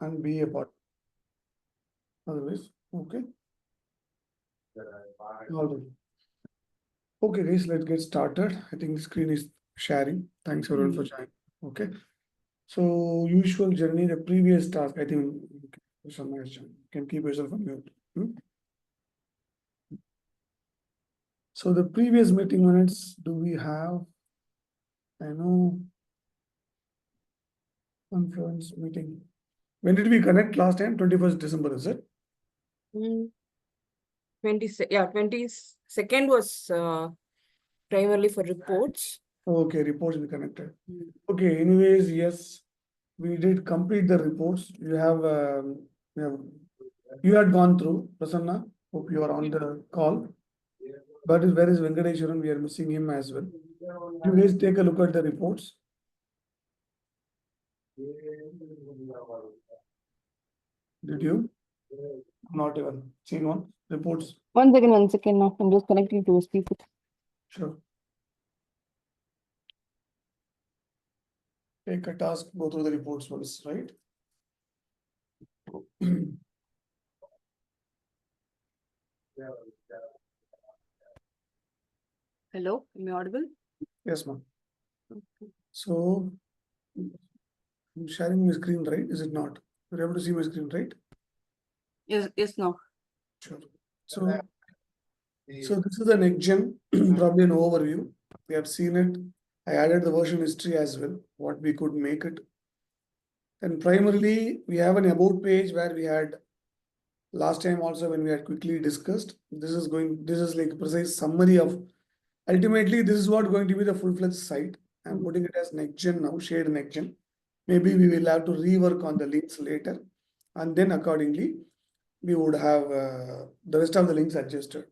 and be a part. Otherwise, okay. All right. Okay, guys, let's get started. I think the screen is sharing. Thanks everyone for joining. Okay. So usual journey, the previous task, I think you can keep yourself on mute. So the previous meeting minutes, do we have? I know conference meeting. When did we connect last time? 21st December, is it? 22nd was primarily for reports. Okay, reports we connected. Okay, anyways, yes, we did complete the reports. You had gone through, Prasanna. Hope you are on the call. But where is Venkateswaran? We are missing him as well. You guys take a look at the reports. Did you? Not even seen one reports. One second. Now I'm just connecting to speaker. Sure. Take a task, go through the reports once, right? Hello, am I audible? Yes, ma'am. So, I'm sharing my screen, right? Is it not? You're able to see my screen, right? Yes, no. Sure. So this is the NextGen, probably an overview. We have seen it. I added the version history as well, what we could make it. And primarily, we have an about page where we had last time also when we had quickly discussed. This is like a precise summary of, ultimately, this is what going to be the full-fledged site. I'm putting it as NextGen now, SHaDE NextGen. Maybe we will have to rework on the links later. And then accordingly, we would have the rest of the links adjusted.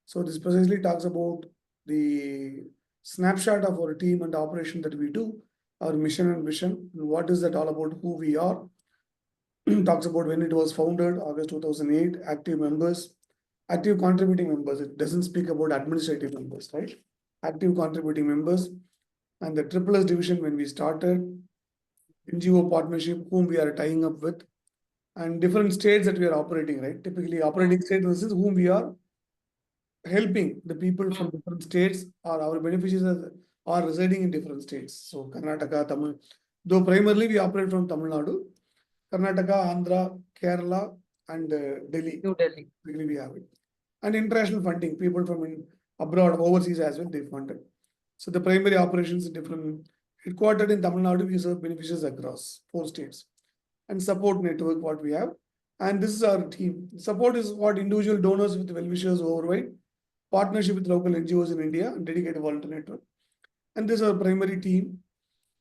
So this precisely talks about the snapshot of our team and operation that we do, our mission and vision, and what is that all about, who we are. Talks about when it was founded, August 2008, active members, active contributing members. It doesn't speak about administrative members, right? Active contributing members, and the SSS division when we started, NGO partnership, whom we are tying up with, and different states that we are operating, right? Typically operating state versus whom we are helping, the people from different states or our beneficiaries are residing in different states. So Karnataka, Tamil, though primarily we operate from Tamil Nadu, Karnataka, Andhra, Kerala, and Delhi. New Delhi. We have it. And international funding, people from abroad, overseas as well, they funded. So the primary operations in different, headquartered in Tamil Nadu, we serve beneficiaries across 4 states. And support network, what we have. And this is our team. Support is what individual donors with well-wishers worldwide, partnership with local NGOs in India, and dedicated volunteer network. And this is our primary team.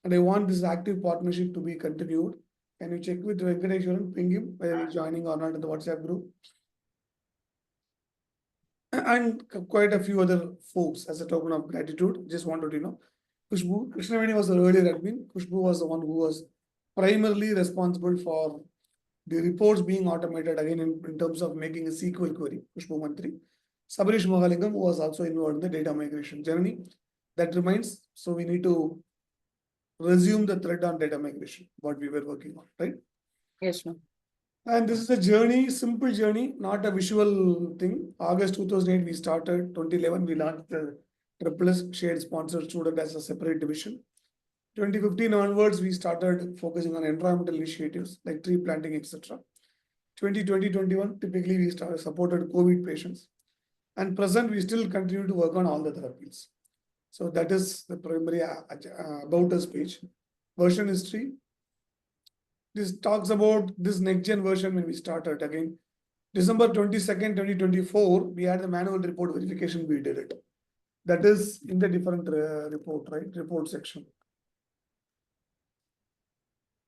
And I want this active partnership to be continued. Can you check with Venkateswaran, ping him, whether he's joining or not in the WhatsApp group? And quite a few other folks as a token of gratitude. Just wanted to know. Kushbu, Krishnaveni was the earlier admin. Kushbu was the one who was primarily responsible for the reports being automated again in terms of making a SQL query. Kushbu Mantri. Sabarish Mogalingam was also involved in the data migration journey. That remains. So we need to resume the thread on data migration, what we were working on, right? Yes, no. And this is a journey, simple journey, not a visual thing. August 2008, we started. 2011, we launched the SSS SHaDE sponsored student as a separate division. 2015 onwards, we started focusing on environmental initiatives like tree planting, etc. 2020-21, typically we started supported COVID patients. And present, we still continue to work on all the therapies. So that is the primary about us page. Version history. This talks about this NextGen version when we started again. December 22nd, 2024, we had the manual report verification, we did it. That is in the different report, right? Report section.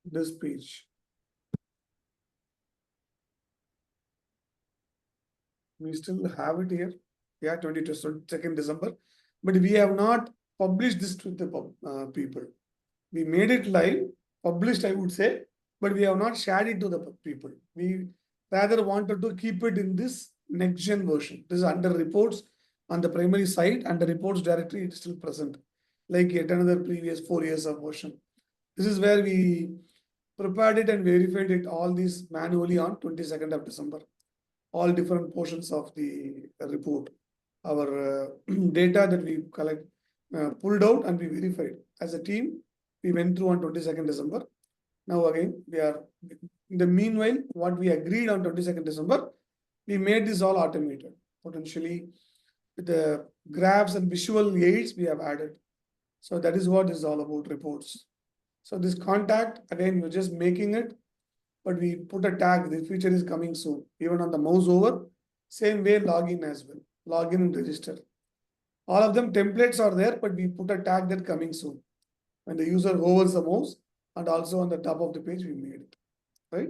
This page. We still have it here. Yeah, 22nd December. But we have not published this to the people. We made it live, published, I would say, but we have not shared it to the people. We rather wanted to keep it in this NextGen version. This is under reports on the primary site, and the reports directory is still present, like yet another previous 4 years of version. This is where we prepared it and verified it, all these manually on 22nd of December. All different portions of the report. Our data that we collect, pulled out and we verified. As a team, we went through on 22nd December. Now again, we are, in the meanwhile, what we agreed on 22nd December, we made this all automated. Potentially, with the graphs and visual aids we have added. So that is what is all about reports. So this contact, again, we're just making it, but we put a tag, the feature is coming soon. Even on the mouse over, same way login as well. Login and register. All of them templates are there, but we put a tag that coming soon. When the user hovers the mouse, and also on the top of the page, we made it, right?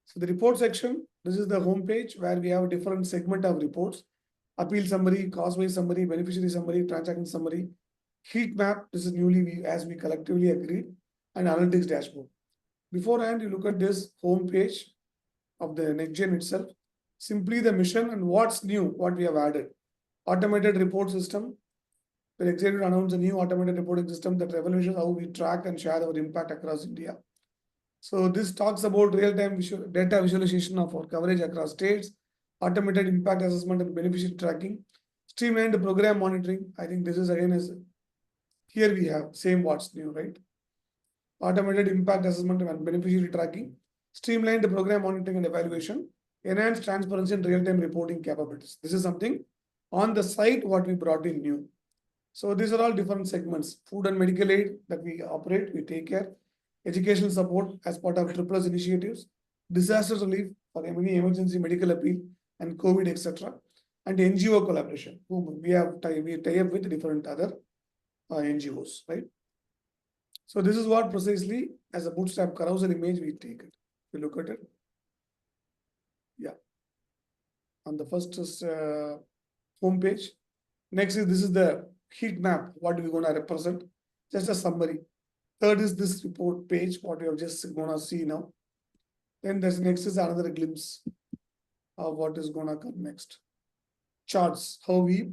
So the report section, this is the home page where we have a different segment of reports. Appeal summary, cause-wise summary, beneficiary summary, transaction summary, heat map, this is newly as we collectively agreed, and analytics dashboard. Beforehand, you look at this home page of the NextGen itself, simply the mission and what's new, what we have added. Automated report system. We're excited to announce a new automated reporting system that revolutionizes how we track and share our impact across India. So this talks about real-time data visualization of our coverage across states, automated impact assessment and beneficiary tracking, streamlined program monitoring. I think this is again here we have same what's new, right? Automated impact assessment and beneficiary tracking, streamlined program monitoring and evaluation, enhanced transparency and real-time reporting capabilities. This is something on the site what we brought in new. So these are all different segments. Food and medical aid that we operate, we take care. Educational support as part of triple initiatives, disaster relief for any emergency medical appeal and COVID, etc. And NGO collaboration. We tie up with different other NGOs, right? So this is what precisely as a bootstrap carousel image we take it. We look at it. Yeah. On the first home page. Next is this is the heat map. What we're going to represent. Just a summary. Third is this report page. What we are just going to see now. Then there's next is another glimpse of what is going to come next. Charts. How we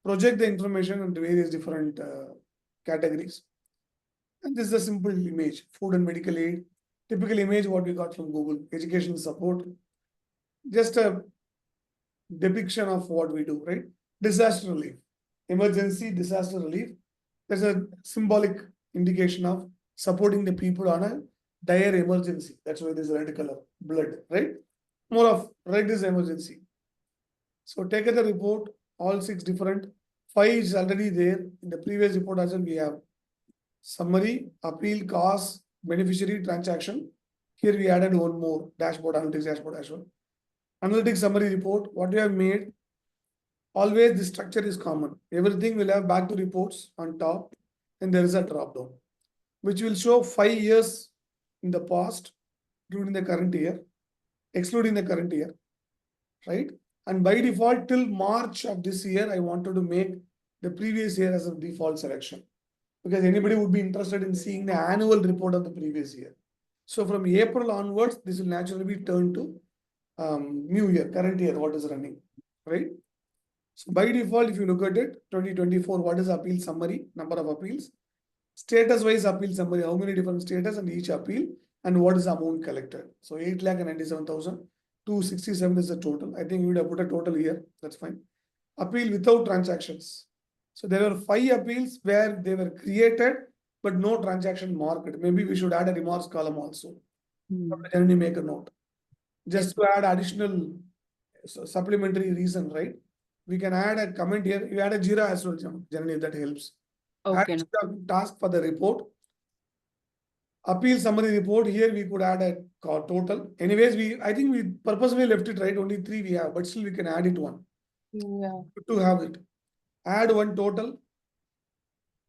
project the information into various different categories. And this is a simple image, food and medical aid. Typical image what we got from Google, education support. Just a depiction of what we do, right? Disaster relief, emergency disaster relief. There's a symbolic indication of supporting the people on a dire emergency. That's why there's red color, blood, right? More of red is emergency. So take the report, all 6 different. 5 is already there. In the previous report as well, we have summary, appeal, cause, beneficiary, transaction. Here we added one more, dashboard, analytics dashboard as well. Analytics summary report, what we have made, always the structure is common. Everything will have back to reports on top, and there is a drop down, which will show 5 years in the past, including the current year, excluding the current year, right? And by default, till March of this year, I wanted to make the previous year as a default selection, because anybody would be interested in seeing the annual report of the previous year. So from April onwards, this will naturally be turned to new year, current year, what is running, right? So by default, if you look at it, 2024, what is appeal summary, number of appeals, status wise appeal summary, how many different status and each appeal, and what is the amount collected. So 8,97,267 is the total. I think we would have put a total here. That's fine. Appeal without transactions. So there were 5 appeals where they were created, but no transaction marked. Maybe we should add a remarks column also. Then we make a note. Just to add additional supplementary reason, right? We can add a comment here. You add a Jira as well, generally that helps. Okay. Add task for the report. Appeal summary report. Here we could add a total. Anyways, I think we purposely left it right. Only 3 we have, but still we can add it one. Yeah. Good to have it. Add one total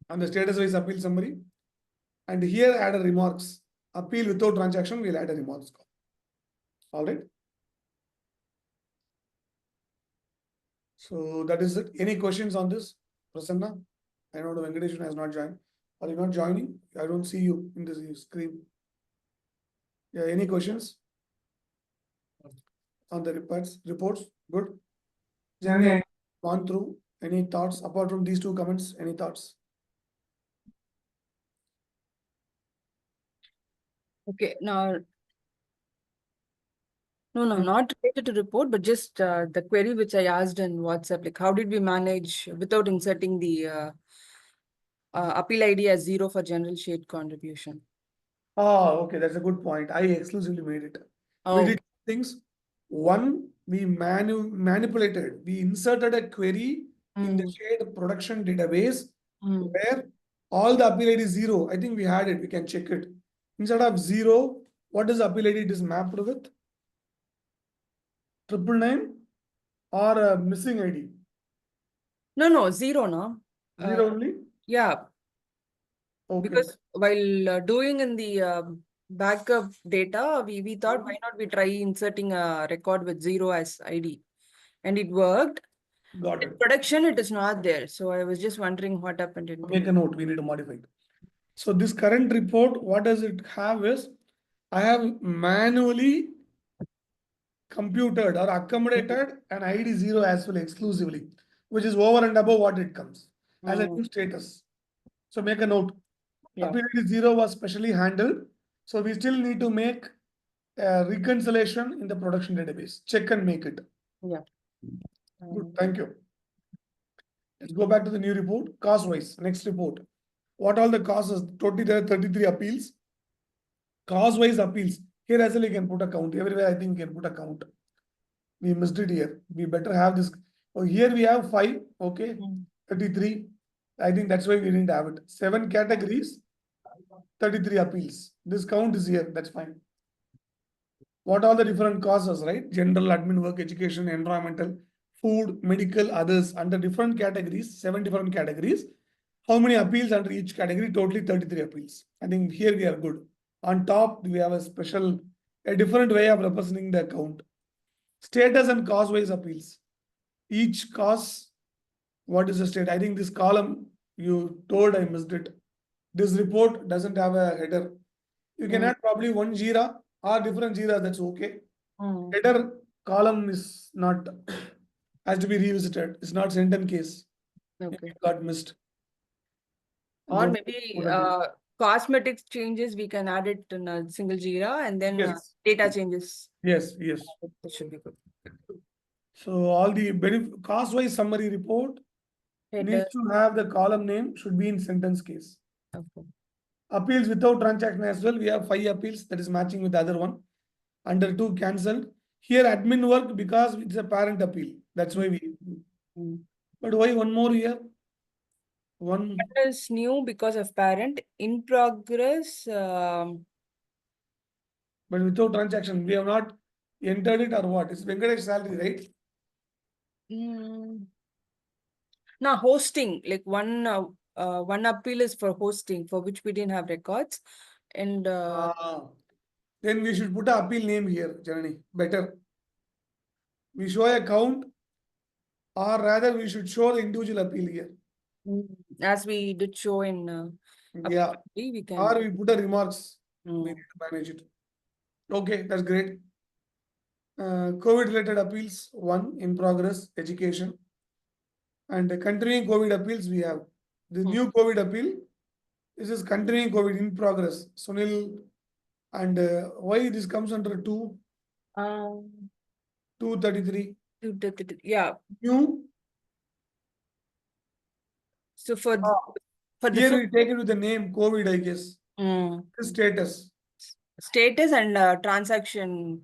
on the status wise appeal summary. And here add a remarks. Appeal without transaction, we'll add a remarks. All right. So that is it. Any questions on this, Prasanna? I know the Venkatesh has not joined. Are you not joining? I don't see you in this screen. Yeah, any questions on the reports? Good. Janani, gone through. Any thoughts apart from these 2 comments? Any thoughts? Okay, now, no, Hmm. not related to report, but just the query which I asked in WhatsApp, like how did we manage without inserting the appeal ID as 0 for general shade contribution? Oh, okay, that's a good point. I exclusively made it. We Oh, did things. One, we manipulated. We inserted a query in the mm, SHaDE production database mm. where all the appeal ID is 0. I think we had it. We can check it. Instead of 0, what is appeal ID? It is mapped with 999 or a missing ID. No, 0, no. 0 only? Yeah, Okay. because while doing in the backup data, we thought why not we try inserting a record with 0 as ID, and it worked. Got In it. production, it is not there. So I was just wondering what happened in Make a note. We need to modify it. So this current report, what does it have is, I have manually computed or accommodated an ID 0 as well exclusively, which is over and above what it comes as a new status. So make a note. Yeah. Appeal ID 0 was specially handled. So we still need to make a reconciliation in the production database. Check and make it. Yeah. Good, thank you. Let's go back to the new report. Cost wise, next report. What all the causes? Totally there are 33 appeals. Cause wise appeals. Here as well you can put a count. Everywhere I think you can put a count. We missed it here. We better have this. Oh, here we have 5. Okay. 33. I think that's why we didn't have it. 7 categories, 33 appeals. This count is here. That's fine. What are the different causes, right? General, admin work, education, environmental, food, medical, others under different categories, 7 different categories. How many appeals under each category? Totally 33 appeals. I think here we are good. On top, we have a different way of representing the account. Status and cause-wise appeals. Each cause, what is the state? I think this column you told I missed it. This report doesn't have a header. You can add probably one JIRA or different JIRA, that's okay. Header column is not, has to be revisited. It's not sent in case. Okay. It got missed. Or Go maybe put again. cosmetics changes, we can add it in a single Jira, and then Yes. data changes. Yes, yes. That should be good. So all the cost-wise summary report Header. needs to have the column name should be in sentence case. Okay. Appeals without transaction as well. We have 5 appeals that is matching with the other one. Under 2 cancelled. Here admin work because it's a parent appeal. That's why we. But why one more here? One. That is new because of parent. In progress, But without transaction, we have not entered it or what? It's Venkatesh salary, right? now hosting, like one appeal is for hosting, for which we didn't have records. And Then we should put a appeal name here, Janani. Better. We show a count, or rather we should show the individual appeal here. as we did show in Yeah. we can. Or we put a remarks. We need to manage it. Okay, that's great. COVID related appeals, 1 in progress, education. And continuing COVID appeals, we have the new COVID appeal. This is continuing COVID in progress. Sunil, and why this comes under 233? Yeah. New. So for the Here we take it with the name COVID, I guess. Status. status and transaction,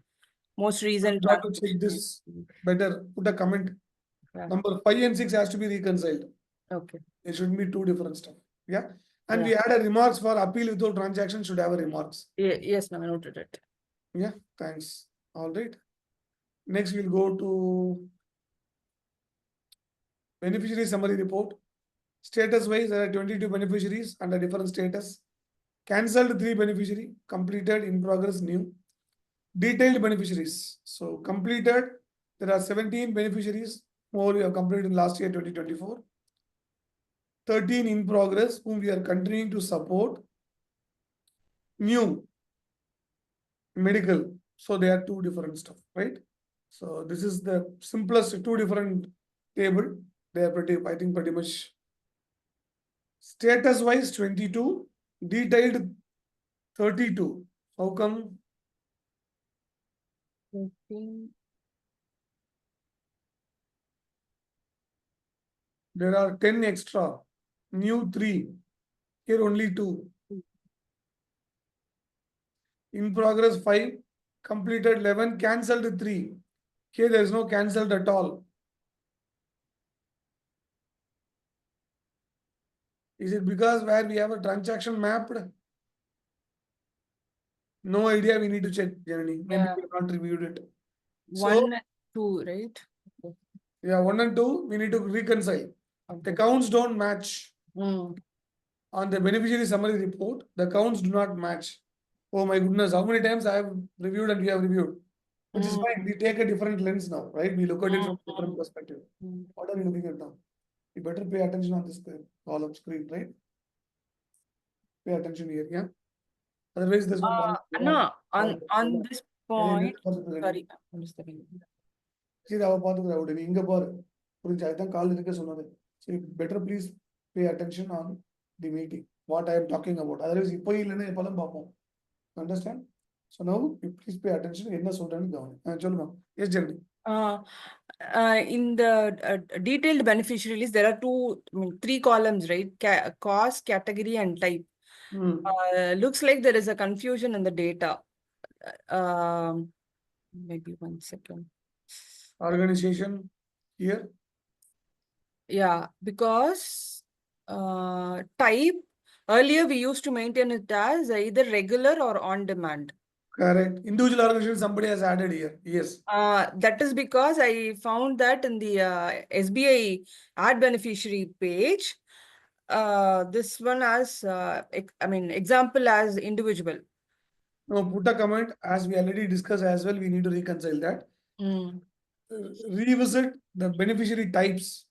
most recent. You have to check this better. Put a comment. Number 5 and 6 has to be reconciled. Okay. It should be 2 different stuff. Yeah. And we had a remarks for appeal without transaction should have a remarks. Yes, ma'am, I noted it. Yeah, thanks. All right. Next, we'll go to beneficiary summary report. Status wise, there are 22 beneficiaries under different status. Cancelled 3 beneficiary, completed, in progress, new. Detailed beneficiaries. So completed, there are 17 beneficiaries. More we have completed in last year, 2024. 13 in progress, whom we are continuing to support. New. Medical. So they are 2 different stuff, right? So this is the simplest 2 different table. They are I think pretty much status wise 22, detailed 32 How come? 15. There are 10 extra. New 3. Here only 2. In progress 5. Completed 11. Cancelled 3. Here there is no cancelled at all. Is it because where we have a transaction mapped? No idea. We need to check, Janani. Maybe Yeah. we have not reviewed it. 1 So, and 2, right? Okay. yeah, 1 and 2, we need to reconcile. The Okay. counts don't match. Mm. On the beneficiary summary report, the counts do not match. Oh my goodness, how many times I have reviewed and we have reviewed? Which is fine. We take a different lens now, right? We look at it from a different perspective. Mm. What are we looking at now? You better pay attention on this column screen, right? Pay attention here, yeah? Otherwise, there's no point. No, on this point, sorry, I'm just telling you. See, our path would be Inga Bar. So you better please pay attention on the meeting, what I am talking about. Otherwise, understand? So now you please pay attention. Yes, Jeremy. In the detailed beneficiary list, there are 3 columns, right? Cost, category, and type. Looks like there is a confusion in the data. Maybe 1 second. Organization here. Yeah, because type, earlier we used to maintain it as either regular or on demand. Correct. Individual organization somebody has added here. Yes. That is because I found that in the SBI add beneficiary page, this one as, example as individual. Now put a comment as we already discussed as well. We need to reconcile that. Revisit the beneficiary types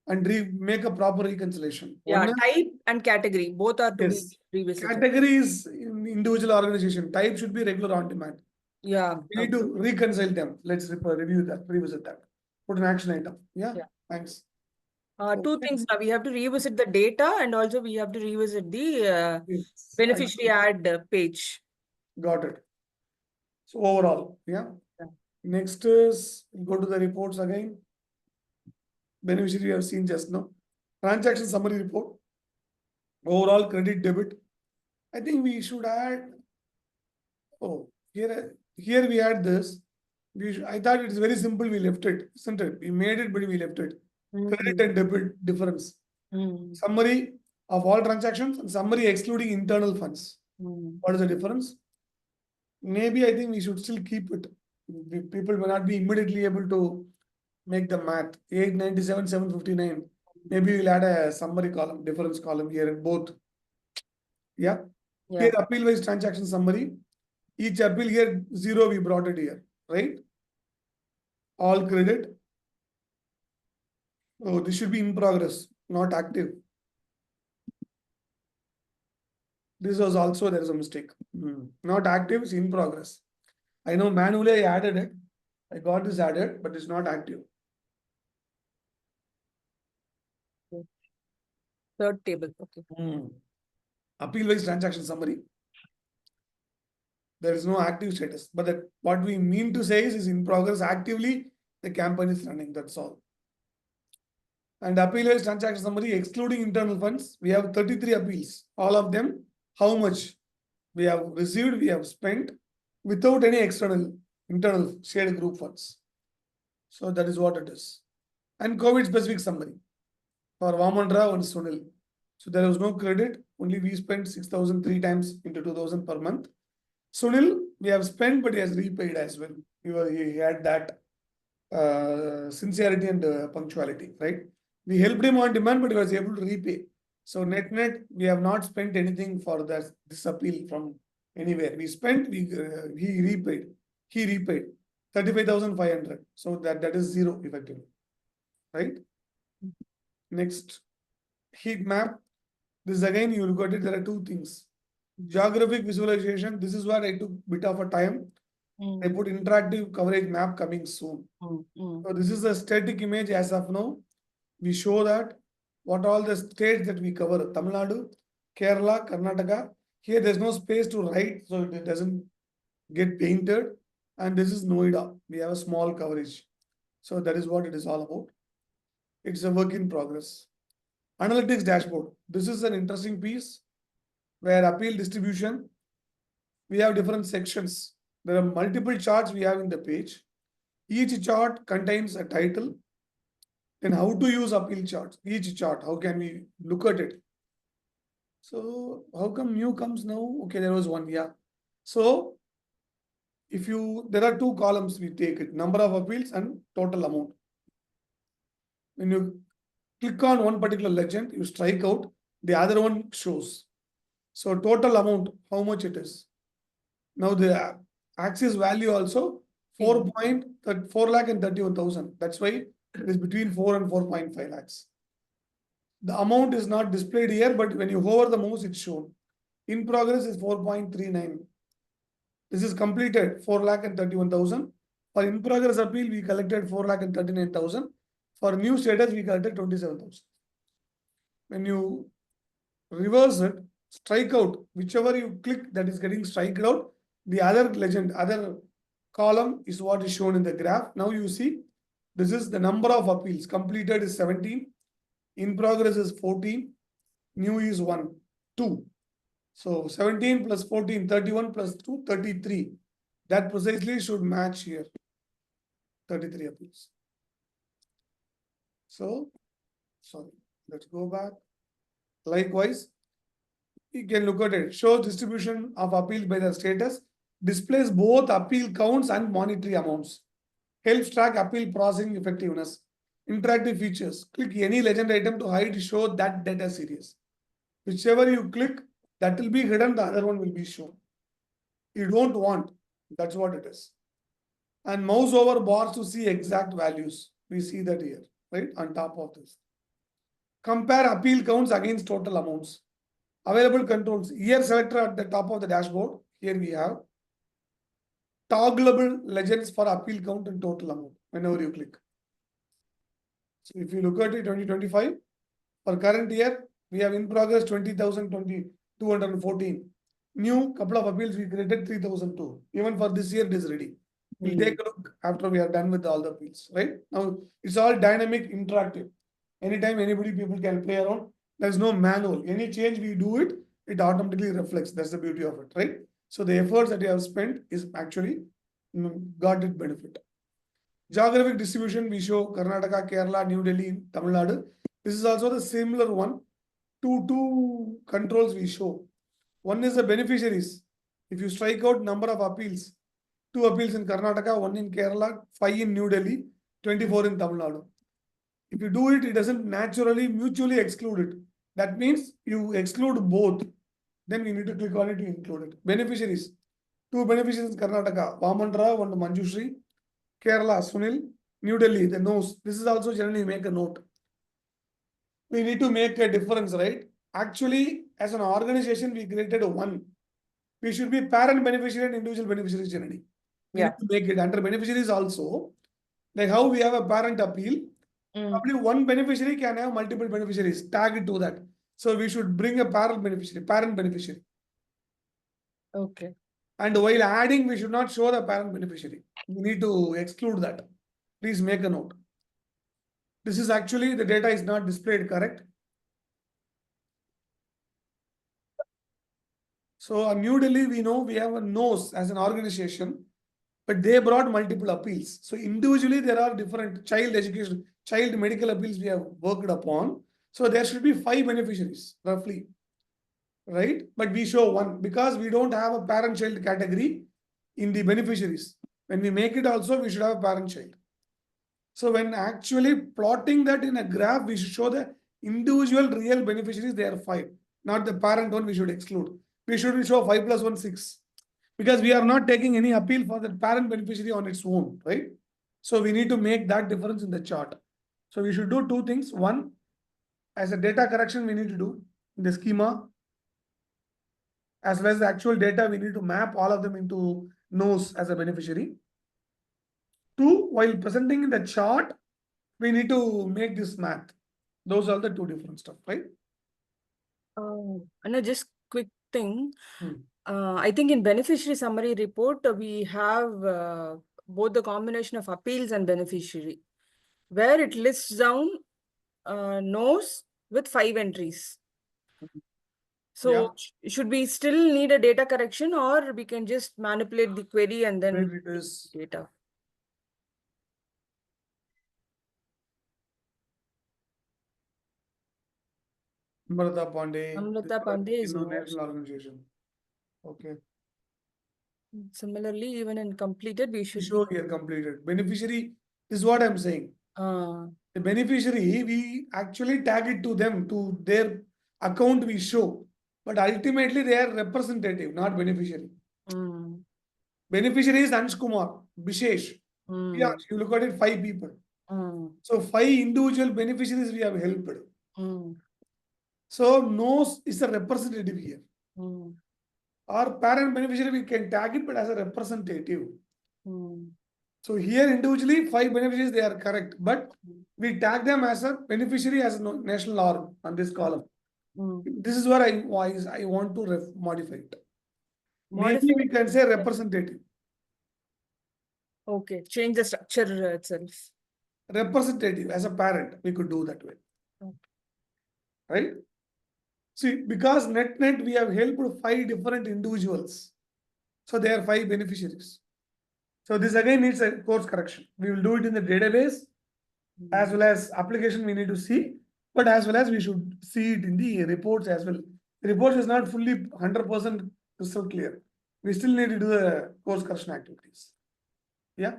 and make a proper reconciliation. Yeah, One is, type and category, both are to be yes, revisited. category is in individual organization. Type should be regular on demand. Yeah. We need to reconcile them. Let's review that, revisit that. Put an action item. Yeah. Thanks. 2 things now. We have to revisit the data and also we have to revisit the Yes. beneficiary add page. Got it. So overall, yeah. Next is go to the reports again. Beneficiary we have seen just now. Transaction summary report. Overall credit debit. I think we should add. Oh, here we had this. I thought it's very simple. We left it, isn't it? We made it, but we left it. Credit and debit difference. Summary of all transactions and summary excluding internal funds. What is the difference? Maybe I think we should still keep it. People may not be immediately able to make the math. 897, 759. Maybe we'll add a summary column, difference column here in both. Yeah. Here appeal wise transaction summary. Each appeal here 0 we brought it here, right? All credit. Oh, this should be in progress, not active. This was also there is a mistake. Not active, it's in progress. I know manually I added it. I got this added, but it's not active. Third table. Okay. Appeal wise transaction summary. There is no active status, but that what we mean to say is in progress actively. The campaign is running. That's all. And appeal wise transaction summary excluding internal funds. We have 33 appeals. All of them. How much we have received, we have spent without any external internal shared group funds. So that is what it is. And COVID specific summary for Vamandra and Sunil. So there was no credit. Only we spent 6,000 3 times into 2,000 per month. Sunil, we have spent, but he has repaid as well. He had that sincerity and punctuality, right? We helped him on demand, but he was able to repay. So net, we have not spent anything for this appeal from anywhere. We spent, he repaid. He repaid 35,500. So that is 0 effectively, right? Next, heat map. This again, you look at it, there are 2 things. Geographic visualization, this is what I took bit of a time. I put interactive coverage map coming soon. So this is a static image as of now. We show that what all the states that we cover, Tamil Nadu, Kerala, Karnataka, Here there's no space to write, so it doesn't get painted. And this is Noida. We have a small coverage. So that is what it is all about. It's a work in progress. Analytics dashboard. This is an interesting piece where appeal distribution, we have different sections. There are multiple charts we have in the page. Each chart contains a title. Then how to use appeal charts. Each chart, how can we look at it? So how come new comes now? Okay, there was one, yeah. So if there are two columns we take it, number of appeals and total amount. When you click on one particular legend, you strike out, the other one shows. So total amount, how much it is. Now the axis value also 4,31,000. That's why it is between 4 and 4.5 lakhs. The amount is not displayed here, but when you hover the mouse, it's shown. In progress is 4.39. This is completed 4,31,000. For in progress appeal, we collected 4,39,000. For new status, we collected 27,000. When you reverse it, strike out, whichever you click that is getting striked out, the other legend, other column is what is shown in the graph. Now you see, this is the number of appeals. Completed is 17. In progress is 14. New is 1, 2. So 17 plus 14, 31 plus 2, 33. That precisely should match here. 33 appeals. So, sorry, let's go back. Likewise, you can look at it. Shows distribution of appeals by the status. Displays both appeal counts and monetary amounts. Helps track appeal processing effectiveness. Interactive features. Click any legend item to hide show that data series. Whichever you click, that will be hidden, the other one will be shown. You don't want, that's what it is. And mouse over bars to see exact values. We see that here, right, on top of this. Compare appeal counts against total amounts. Available controls. Here selector at the top of the dashboard. Here we have toggleable legends for appeal count and total amount whenever you click. So if you look at it, 2025, for current year, we have in progress 20,214. New couple of appeals we created 3,002. Even for this year, it is ready. We'll take a look after we are done with all the appeals, right? Now it's all dynamic, interactive. Anytime people can play around. There's no manual. Any change we do it, it automatically reflects. That's the beauty of it, right? So the efforts that you have spent is actually got it benefit. Geographic distribution, we show Karnataka, Kerala, New Delhi, Tamil Nadu. This is also the similar one. Two controls we show. One is the beneficiaries. If you strike out number of appeals, 2 appeals in Karnataka, 1 in Kerala, 5 in New Delhi, 24 in Tamil Nadu. If you do it, it doesn't naturally mutually exclude it. That means you exclude both. Then we need to click on it to include it. Beneficiaries. 2 beneficiaries in Karnataka, Vamandra, 1 Manjushri, Kerala, Sunil, New Delhi, the nose. This is also generally make a note. We need to make a difference, right? Actually, as an organization, we created one. We should be parent beneficiary and individual beneficiaries generally. We need to make it under beneficiaries also. Like how we have a parent appeal, probably one beneficiary can have multiple beneficiaries. Tag it to that. So we should bring a parent beneficiary. Okay. And while adding, we should not show the parent beneficiary. We need to exclude that. Please make a note. This is actually the data is not displayed correct. So in New Delhi, we know we have a nose as an organization, but they brought multiple appeals. So individually, there are different child education, child medical appeals we have worked upon. So there should be 5 beneficiaries roughly, right? But we show 1 because we don't have a parent-child category in the beneficiaries. When we make it also, we should have a parent-child. So when actually plotting that in a graph, we should show the individual real beneficiaries, they are 5, not the parent one we should exclude. We should show 5 plus 1, 6. Because we are not taking any appeal for the parent beneficiary on its own, right? So we need to make that difference in the chart. So we should do 2 things. One, as a data correction, we need to do in the schema. As well as the actual data, we need to map all of them into nose as a beneficiary. 2, while presenting in the chart, we need to make this math. Those are the 2 different stuff, right? And just quick thing. Hmm. I think in beneficiary summary report, we have both the combination of appeals and beneficiary, where it lists down no's with 5 entries. So should we still need a data correction, or we can just manipulate the query and then Where it is. data? Namrata Pandey. Namrata Pandey is National Organization. Okay. Similarly, even in completed, we We should show here completed. Beneficiary, this is what I'm saying. The beneficiary, we actually tag it to them, to their account we show. But ultimately they are representative, not beneficiary. Beneficiary is Ansh Kumar, Bishesh. Yeah, you look at it, 5 people. So 5 individual beneficiaries we have helped. So no is a representative here. Our parent beneficiary we can tag it, but as a representative. So here individually 5 beneficiaries they are correct, but we tag them as a beneficiary as a national org on this column. This is where I want to modify it. Maybe we can say representative. Okay, change the structure itself. Representative as a parent, we could do that way. Right? See, because net we have helped 5 different individuals. So they are 5 beneficiaries. So this again needs a course correction. We will do it in the database as well as application we need to see, but as well as we should see it in the reports as well. The reports is not fully 100% crystal clear. We still need to do the course correction activities. Yeah.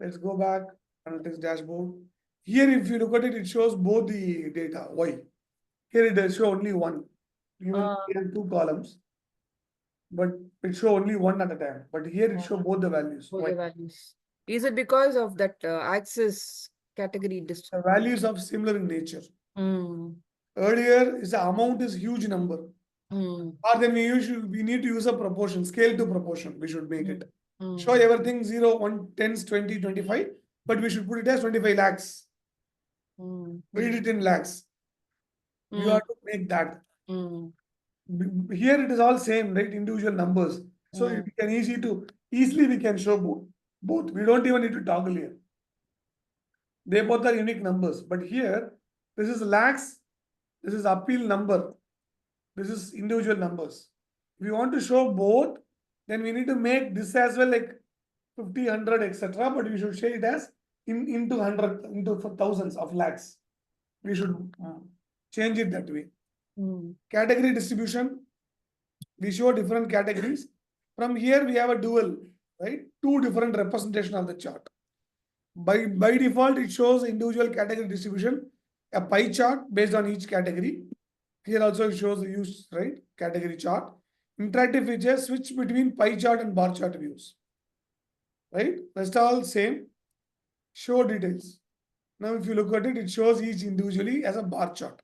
Let's go back analytics dashboard. Here, if you look at it, it shows both the data. Why? Here it does show only one. Even here 2 columns, but it show only one at a time. But here it show both the values. Both Why? the values. Is it because of that access category The values are similar in nature. Earlier is the amount is huge number. Or then we need to use a proportion, scale to proportion. We should make it. Show everything 0, 1, 10s, 20, 25, but we should put it as 25 lakhs. Read it in lakhs. We have to make that. Here it is all same, right? Individual numbers. So we can easily we can show both. We don't even need to toggle here. They both are unique numbers. But here, this is lakhs, this is appeal number. This is individual numbers. If we want to show both, then we need to make this as well like 50, 100, etc. But we should show it as into 100, into thousands of lakhs. We should change it that way. Category distribution. We show different categories. From here, we have a dual, right? 2 different representation of the chart. By default, it shows individual category distribution, a pie chart based on each category. Here also it shows the use, right? Category chart. Interactive features switch between pie chart and bar chart views. Right? Rest all same. Show details. Now, if you look at it, it shows each individually as a bar chart.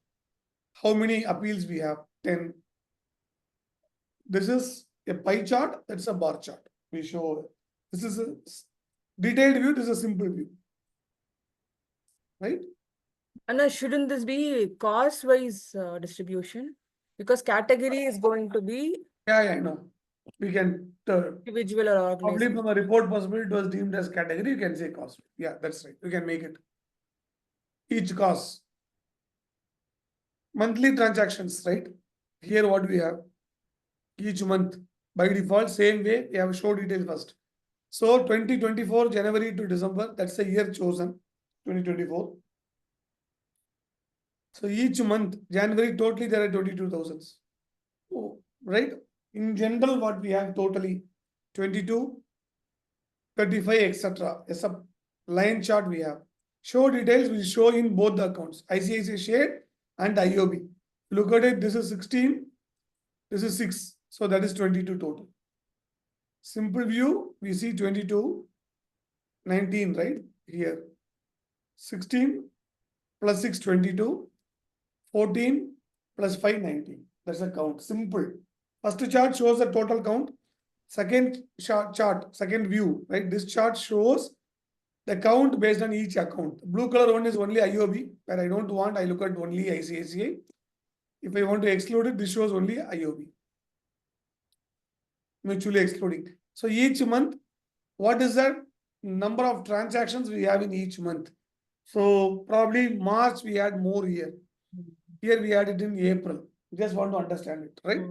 How many appeals we have? 10. This is a pie chart. That's a bar chart. We show this is a detailed view. This is a simple view. Right? And shouldn't this be cost-wise distribution? Because category is going to be Yeah, I know. We can individual or organization. probably from a report possible, it was deemed as category. You can say cost. Yeah, that's right. You can make it each cost. Monthly transactions, right? Here, what we have each month by default, same way we have show details first. So 2024 January to December, that's the year chosen. 2024. So each month, January totally there are 22,000. Oh, right? In general, what we have totally 22, 35, etc. As a line chart we have. Show details will show in both the accounts, ICICI SHaDE and IOB. Look at it, this is 16, this is 6. So that is 22 total. Simple view, we see 22, 19, right? Here. 16 plus 6, 22. 14 plus 5, 19. That's a count. Simple. First chart shows the total count. Second chart, second view, right? This chart shows the count based on each account. Blue color one is only IOB, where I don't want, I look at only ICICI. If I want to exclude it, this shows only IOB. Mutually excluding. So each month, what is the number of transactions we have in each month? So probably March we had more here. Here we had it in April. Just want to understand it, right?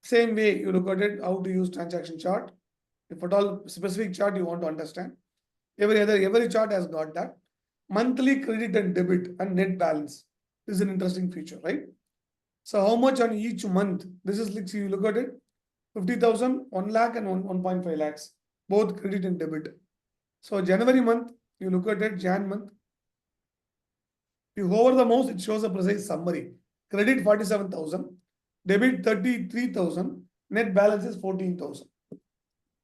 Same way you look at it, how to use transaction chart. If at all specific chart you want to understand. Every chart has got that. Monthly credit and debit and net balance. This is an interesting feature, right? So how much on each month? This is like, see, you look at it, 50,000, 1 lakh and 1.5 lakhs, both credit and debit. So January month, you look at it, Jan month. You hover the mouse, it shows a precise summary. Credit 47,000, debit 33,000, net balance is 14,000,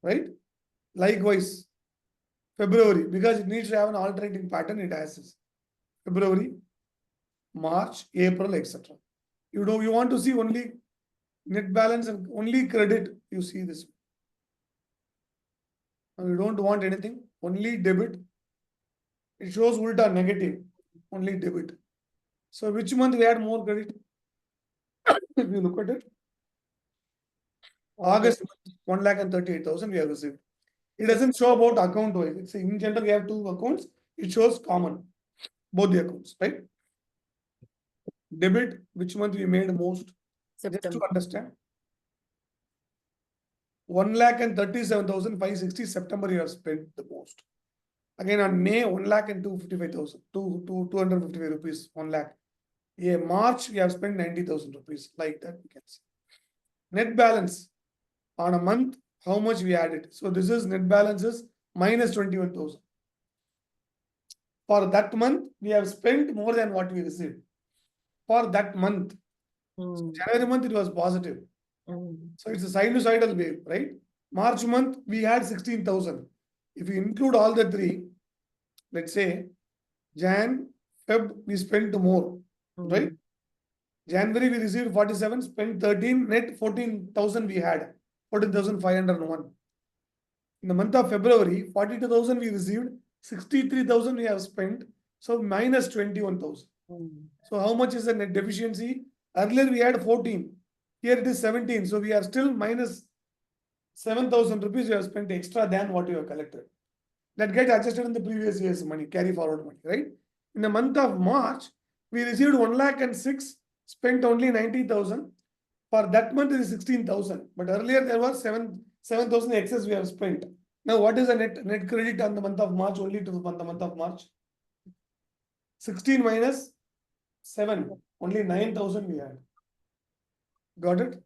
right? Likewise, February, because it needs to have an alternating pattern, it has this. February, March, April, etc. You want to see only net balance and only credit, you see this. Now you don't want anything, only debit. It shows ulta negative, only debit. So which month we had more credit? If you look at it, August, 1,38,000 we have received. It doesn't show about account wise. It's in general, we have two accounts. It shows common, both the accounts, right? Debit, which month we made most? Just to understand. 1,37,560 September you have spent the most. Again on May, 1,255,000, 255 rupees, 1 lakh. Yeah, March we have spent 90,000 rupees, like that we can see. Net balance on a month, how much we added. So this is net balance is minus 21,000. For that month, we have spent more than what we received. For that month, so January month it was positive. So it's a sinusoidal wave, right? March month we had 16,000. If you include all the three, let's say Jan, Feb we spent more, right? January we received 47, spent 13, net 14,000 we had, 14,501. In the month of February, 42,000 we received, 63,000 we have spent, so minus 21,000. So how much is the net deficiency? Earlier we had 14, here it is 17, so we are still minus 7,000 rupees we have spent extra than what you have collected. That gets adjusted in the previous year's money, carry forward money, right? In the month of March, we received 1,06,000, spent only 90,000. For that month it is 16,000, but earlier there was 7,000 excess we have spent. Now what is the net credit on the month of March, only to the month of March? 16 minus 7, only 9,000 we had. Got it?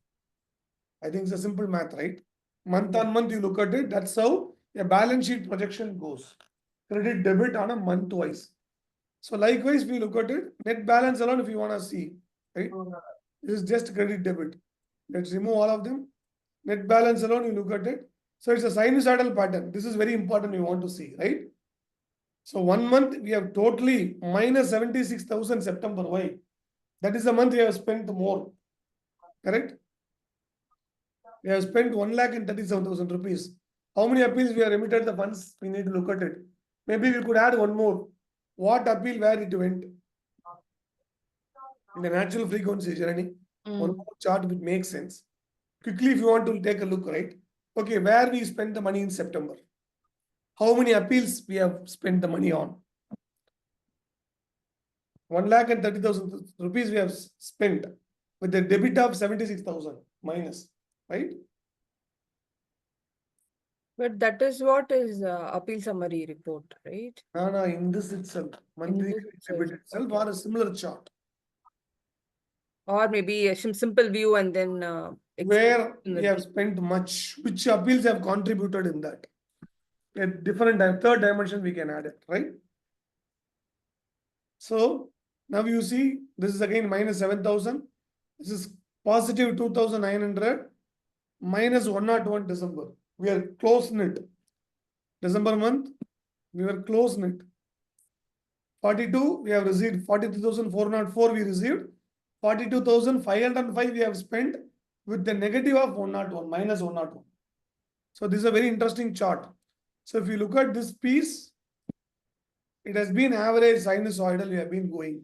I think it's a simple math, right? Month on month you look at it, that's how a balance sheet projection goes. Credit debit on a month wise. So likewise we look at it, net balance alone if you want to see, right? This is just credit debit. Let's remove all of them. Net balance alone, you look at it. So it's a sinusoidal pattern. This is very important you want to see, right? So 1 month we have totally minus 76,000 September. Why? That is the month we have spent more. Correct? We have spent 1,37,000 rupees. How many appeals we have remitted the funds? We need to look at it. Maybe we could add one more. What appeal, where it went? In the natural frequency journey, one more chart which makes sense. Quickly, if you want to take a look, right? Okay, where we spent the money in September? How many appeals we have spent the money on? 1,30,000 rupees we have spent with the debit of 76,000 minus, right? But that is what is appeal summary report, right? No, in this itself, monthly debit itself or a similar chart. Or maybe a simple view and then where we have spent much, which appeals have contributed in that. A different third dimension we can add it, right? So now you see this is again minus 7,000. This is positive 2,900 minus 101 December. We are close knit. December month, we were close knit. 42, we have received 43,404 we received. 42,505 we have spent with the negative of 101, minus 101. So this is a very interesting chart. So if you look at this piece, it has been average sinusoidal, we have been going.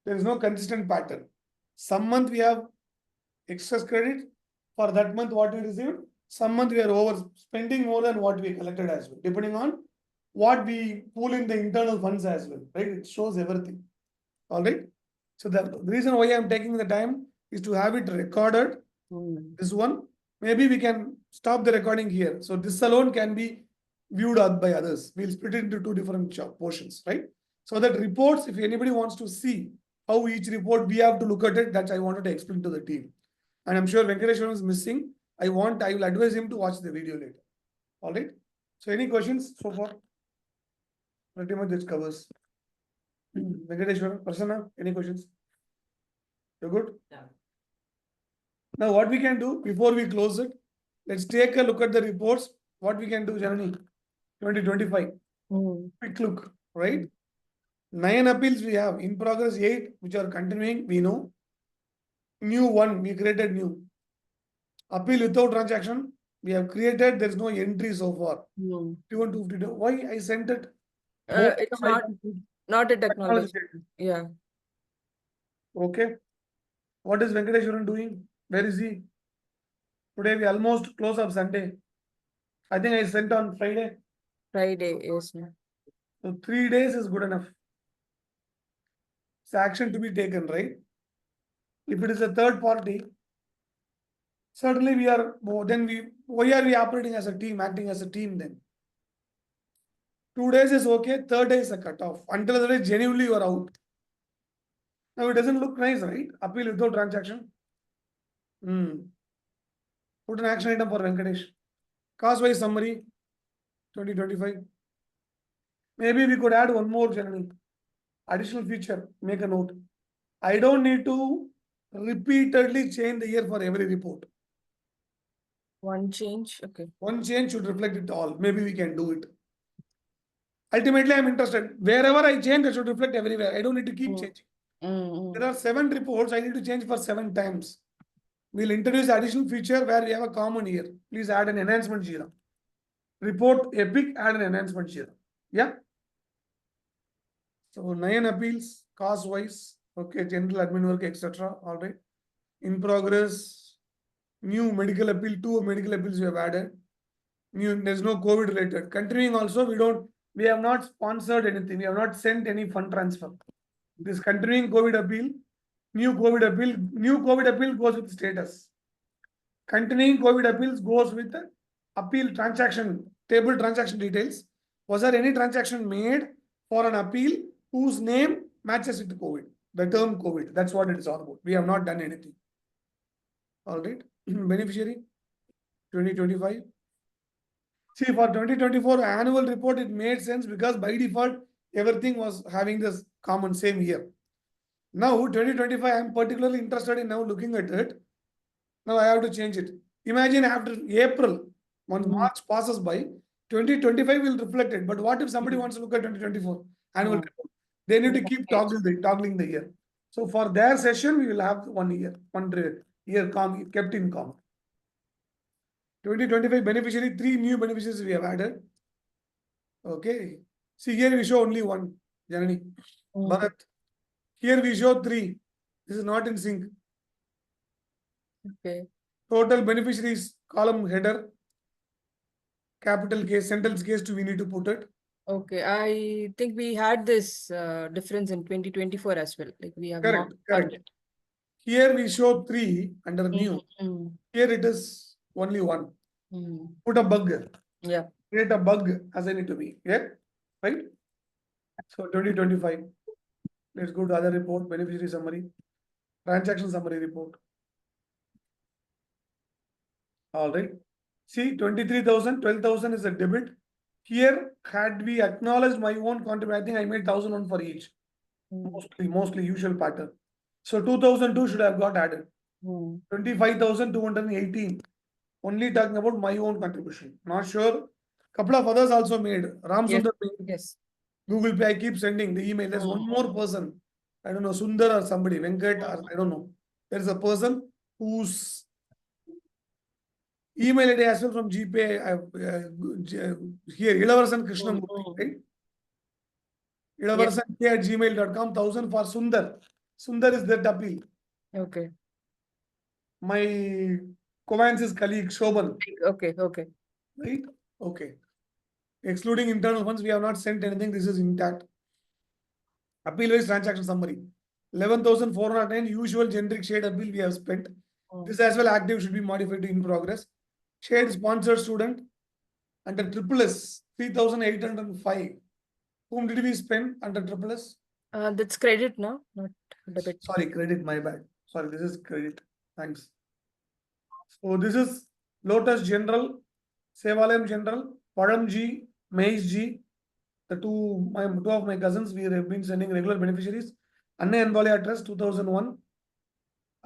There is no consistent pattern. Some month we have excess credit. For that month, what we received, some month we are over spending more than what we collected as well, depending on what we pool in the internal funds as well, right? It shows everything. All right. So the reason why I'm taking the time is to have it recorded. This one, maybe we can stop the recording here. So this alone can be viewed out by others. We'll split it into two different portions, right? So that reports, if anybody wants to see how each report we have to look at it, that I wanted to explain to the team. And I'm sure Venkateshwaran is missing. I will advise him to watch the video later. All right. So any questions so far? Pretty much this covers. Venkateshwaran, Prasanna, any questions? You're good? Yeah. Now what we can do before we close it, let's take a look at the reports. What we can do, Janani, 2025. Quick look, right? 9 appeals we have. In progress 8, which are continuing, we know. New 1, we created new. Appeal without transaction, we have created, there is no entry so far. 2152. Why I sent it? It's not a technology. Yeah. Okay. What is Venkateshwaran doing? Where is he? Today we almost close up Sunday. I think I sent on Friday. Friday, yes, ma'am. So 3 days is good enough. It's action to be taken, right? If it is a third party, certainly we are, why are we operating as a team, acting as a team then? 2 days is okay, third day is a cutoff. Until the day genuinely you are out. Now it doesn't look nice, right? Appeal without transaction. Put an action item for Venkatesh. Cost-wise summary, 2025. Maybe we could add one more journey. Additional feature, make a note. I don't need to repeatedly change the year for every report. One change, okay. One change should reflect it all. Maybe we can do it. Ultimately, I'm interested. Wherever I change, that should reflect everywhere. I don't need to keep changing. There are 7 reports. I need to change for 7 times. We'll introduce additional feature where we have a common year. Please add an enhancement JIRA. Report epic, add an enhancement JIRA. Yeah. So 9 appeals, cost wise. Okay, general admin work, etc. All right. In progress, new medical appeal, 2 medical appeals we have added. New, there's no COVID related. Continuing also, we have not sponsored anything. We have not sent any fund transfer. This continuing COVID appeal, new COVID appeal goes with status. Continuing COVID appeals goes with the appeal transaction, table transaction details. Was there any transaction made for an appeal whose name matches with COVID? The term COVID, that's what it is all about. We have not done anything. All right. Beneficiary, 2025. See, for 2024 annual report, it made sense because by default, everything was having this common same year. Now, 2025, I am particularly interested in now looking at it. Now I have to change it. Imagine after April, once March passes by, 2025 will reflect it. But what if somebody wants to look at 2024 annual report? They need to keep toggling the year. So for their session, we will have 1 year, 1 year kept in common. 2025 beneficiary, 3 new beneficiaries we have added. Okay. See, here we show only 1, Janani. Bharat. Here we show 3. This is not in sync. Okay. Total beneficiaries column header. Capital case, sentence case we need to put it. Okay. I think we had this difference in 2024 as well. Like we have Correct. not Correct. Here we show 3 under new. Mm. Here it is only 1. Put a bug. Yeah. Create a bug assign it to me. Yeah. Right? So 2025. Let's go to other report, beneficiary summary, transaction summary report. All right. See, 23,000, 12,000 is a debit. Here, had we acknowledged my own contribution, I think I made 1,001 for each. Mostly usual pattern. So 2,002 should have got added. 25,218. Only talking about my own contribution. Not sure. Couple of others also made. Ram Yes. Sundar made. Yes. Google Pay, I keep sending the email. There's one more person. I don't know, Sundar or somebody, Venkat or I don't know. There's a person whose email ID as well from GPay. Here, Ilavasan Krishnamurthy, right? Ilavasan at gmail.com, 1,000 for Sundar. Sundar is that appeal. Okay. My Covance's colleague Shoban, Okay. Okay. right? Okay. Excluding internal funds, we have not sent anything. This is intact. Appeal wise transaction summary. 11,409 usual generic SHaDE appeal we have spent. This as well active should be modified to in progress. SHaDE sponsored student under triple S 3,805. Whom did we spend under triple S? That's credit now, not debit. Sorry, credit, my bad. Sorry, this is credit. Thanks. So this is Lotus General, Sevalem General, Padam G, Mahesh G. The two of my cousins, we have been sending regular beneficiaries. Anna Envalia Trust 2001.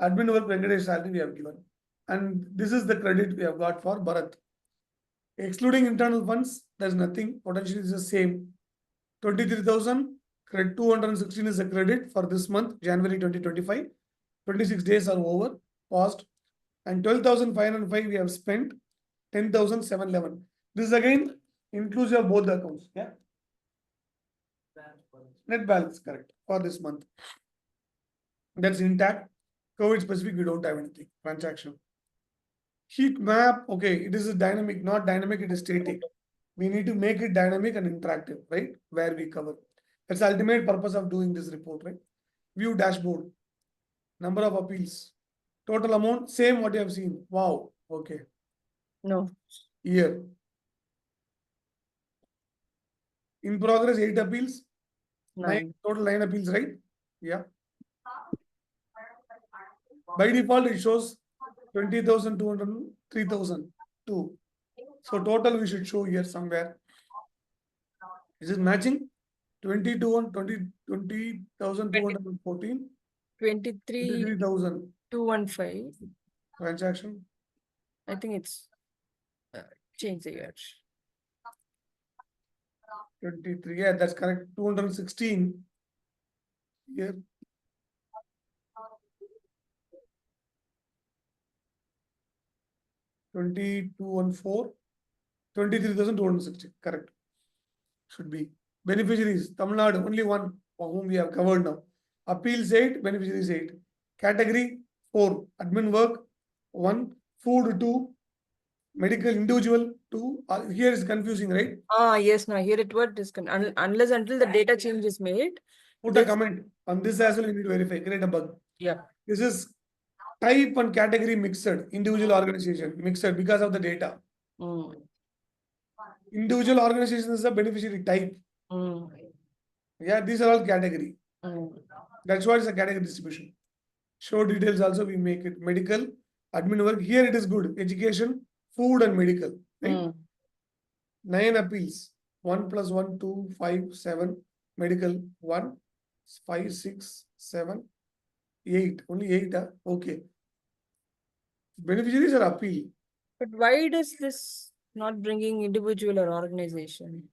Admin work Venkatesh salary we have given. And this is the credit we have got for Bharat. Excluding internal funds, there's nothing. Potentially is the same. 23,000, 216 is the credit for this month, January 2025. 26 days are over, paused. And 12,505 we have spent, 10,711. This is again inclusive of both the accounts. Yeah. Net balance, correct, for this month. That's intact. COVID specific, we don't have anything. Transaction. Heat map, okay, it is a dynamic, not dynamic, it is static. We need to make it dynamic and interactive, right? Where we cover. That's the ultimate purpose of doing this report, right? View dashboard. Number of appeals. Total amount, same what you have seen. Wow, okay. No. Year. In progress, 8 appeals. 9 total 9 appeals, right? Yeah. By default, it shows 20,200, 3,002. So total we should show here somewhere. Is it matching? 20,214. 23,000 215. transaction. I think it's change the year. 23. Yeah, that's correct. 216 here. $22,140. 23,260. Correct. Should be. Beneficiaries. Tamil Nadu, only one for whom we have covered now. Appeals 8, beneficiaries 8. Category 4. Admin work 1. Food 2. Medical individual 2. Here is confusing, right? Yes, now here it what is unless until the data change is made. Put a comment on this as well. You need to verify. Create a bug. Yeah. This is type and category mixed. Individual organization mixed because of the data. Individual organization is a beneficiary type. Yeah, these are all category. That's why it's a category distribution. Show details also we make it. Medical, admin work. Here it is good. Education, food and medical. Right? 9 appeals. 1 plus 1, 2, 5, 7. Medical 1, 5, 6, 7, 8. Only 8. Okay. Beneficiaries are appeal. But why does this not bringing individual or organization?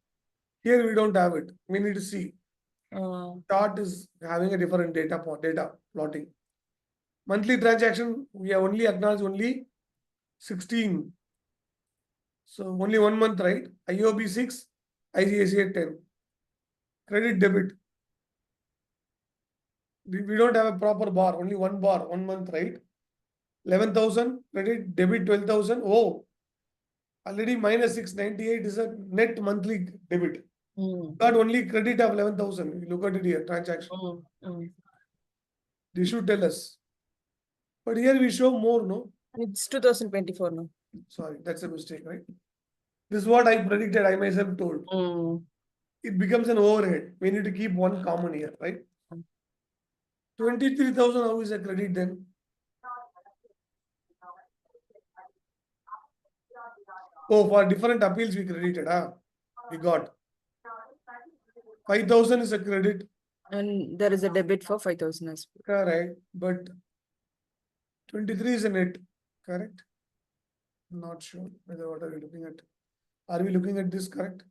Here we don't have it. We need to see. Chart is having a different data plotting. Monthly transaction, we have only acknowledged only 16. So only 1 month, right? IOB 6, ICICI 10. Credit debit. We don't have a proper bar, only 1 bar, 1 month, right? 11,000, credit debit 12,000. Oh, already minus 698 is a net monthly debit. Got only credit of 11,000. You look at it here, transaction. They should tell us. But here we show more, no? It's 2024 now. Sorry, that's a mistake, right? This is what I predicted, I myself told. It becomes an overhead. We need to keep one common here, right? 23,000, how is a credit then? Oh, for different appeals we credited, we got. 5,000 is a credit. And there is a debit for 5,000 as well. Correct, but 23 is a net, correct? Not sure whether what are we looking at. Are we looking at this correct?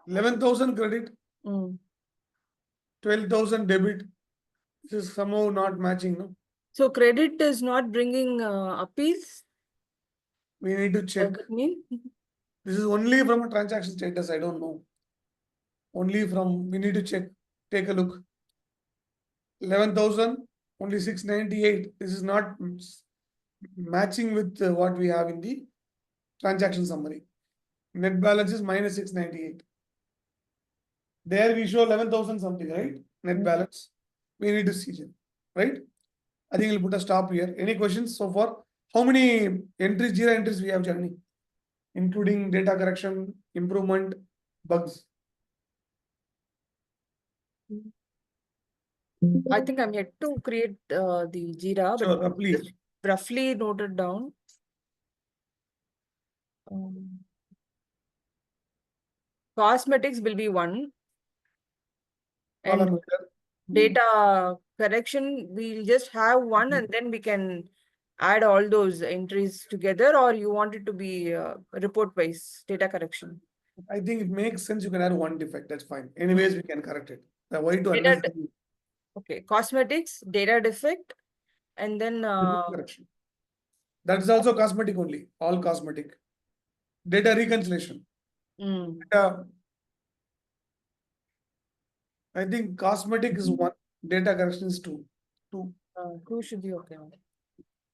11,000 credit, 12,000 debit. This is somehow not matching, no? So credit is not bringing appeals? We need to check. Does it mean? This is only from a transaction status. I don't know. Only from, we need to check, take a look. 11,000, only 698. This is not matching with what we have in the transaction summary. Net balance is minus 698. There we show 11,000 something, right? Net balance. We need to see it, right? I think we'll put a stop here. Any questions so far? How many entries, Jira entries we have, Janani? Including data correction, improvement, bugs. I think I'm yet to create the Jira, Sure, but please. just roughly noted down. Cosmetics will be one. And Column header. data correction, we'll just have one and then we can add all those entries together, or you want it to be report wise data correction? I think it makes sense. You can add one defect. That's fine. Anyways, we can correct it. Why to Data unnecessarily Okay, cosmetics, data defect, and then correction. That is also cosmetic only. All cosmetic. Data reconciliation. Data, I think cosmetic is one. Data correction is two. two should be okay.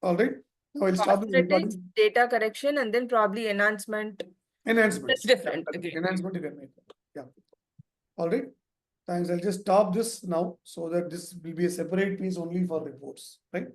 All right. Now I'll stop the Cosmetics, recording. data correction, and then probably enhancement. Enhancement. That's different. Yeah, Okay. enhancement you can make. Yeah. All right. Thanks. I'll just stop this now so that this will be a separate piece only for reports. Right.